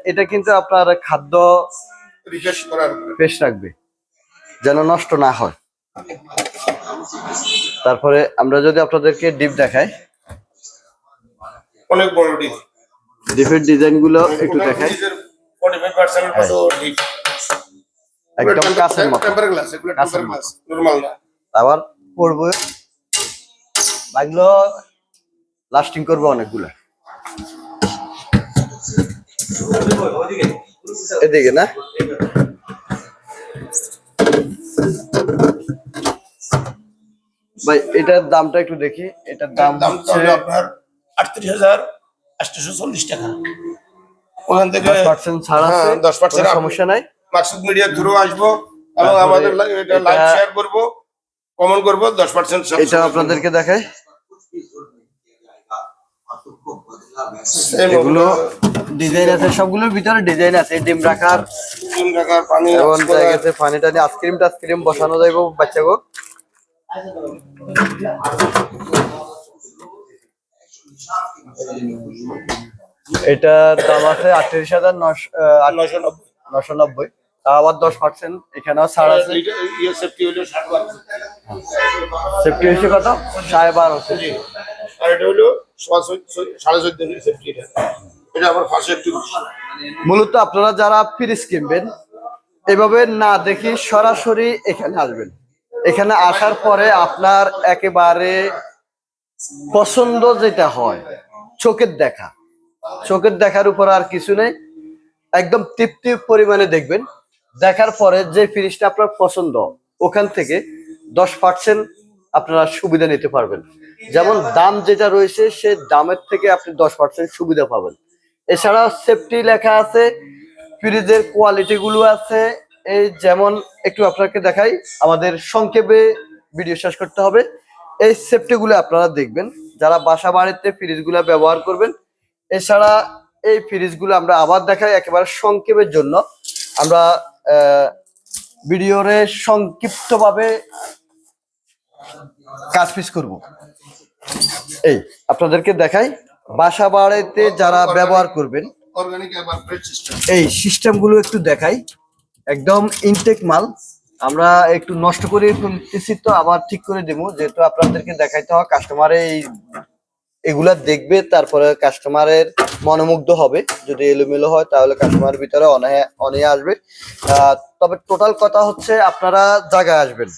এটা কিন্তু আপনার খাদ্য ফ্রেশ রাখবে, যেন নষ্ট না হয়। তারপরে আমরা যদি আপনাদেরকে ডিপ দেখাই, অনেক বড় ডিপ, ডিপের ডিজাইন গুলো একটু দেখাই। 45% মতো ডিপ, একদম কাঁচের মতো, টেম্পার গ্লাস, এগুলো টেম্পার গ্লাস, নরমাল না। আবার পড়বে, এগুলো লাস্টিং করবে অনেকগুলো। এদিকে না, ভাই এটার দামটা একটু দেখি। এটার দাম হচ্ছে আপনার 38,840 টাকা। ওখান থেকে 10% ছাড় আছে, 10% সমস্যা নাই। মাকসুদ মিডিয়া থ্রু আসবো এবং আমাদের এটা লাইভ শেয়ার করব, কমেন্ট করব, 10% এটা আপনাদেরকে দেখাই। এগুলো ডিজাইন আছে, সবগুলোর ভিতরে ডিজাইন আছে। ডিম রাখার পানি, এবং জায়গাতে পানি টানি, আইসক্রিম বসানো যাইব বাচ্চাকে। এটার দাম আছে 38,990। আবার 10% এখানেও ছাড় আছে। সেফটি হচ্ছে কত? 12.5। আর এটা হলো 14.5 সেফটি। এটা আবার পাশে একটু। মূলত আপনারা যারা ফ্রিজ কিনবেন, এভাবে না দেখি সরাসরি এখানে আসবেন। এখানে আসার পরে আপনার একেবারে পছন্দ যেটা হয়, চোখের দেখার উপর আর কিছু নেই। একদম তৃপ্তি পরিমাণে দেখবেন, দেখার পরে যে ফ্রিজটা আপনার পছন্দ, ওখান থেকে 10% আপনারা সুবিধা নিতে পারবেন। যেমন দাম যেটা রয়েছে, সে দামের থেকে আপনি 10% সুবিধা পাবেন। এছাড়া সেফটি লেখা আছে, ফ্রিজের কোয়ালিটি গুলো আছে। এই যেমন একটু আপনাকে দেখাই, আমাদের সংক্ষেপে ভিডিও শেষ করতে হবে। এই সেফটি গুলো আপনারা দেখবেন যারা বাসা বাড়িতে ফ্রিজ গুলা ব্যবহার করবেন। এছাড়া এই ফ্রিজ গুলো আমরা আবার দেখাই একেবারে সংক্ষেপের জন্য। আমরা ভিডিওরে সংক্ষিপ্ত ভাবে কাজ পিস করব। এই আপনাদেরকে দেখাই, বাসা বাড়িতে যারা ব্যবহার করবেন এই সিস্টেম গুলো একটু দেখাই। একদম ইনটেক মাল, আমরা একটু নষ্ট করে ফেলতেছি, তো আবার ঠিক করে দেবো, যেহেতু আপনাদেরকে দেখাইতে হয়। কাস্টমার এগুলা দেখবে, তারপরে কাস্টমারের মনোমুগ্ধ হবে। যদি এলোমেলো হয় তাহলে কাস্টমারের ভিতরে অনীহা আসবে। তবে টোটাল কথা হচ্ছে, আপনারা জায়গায় আসবেন।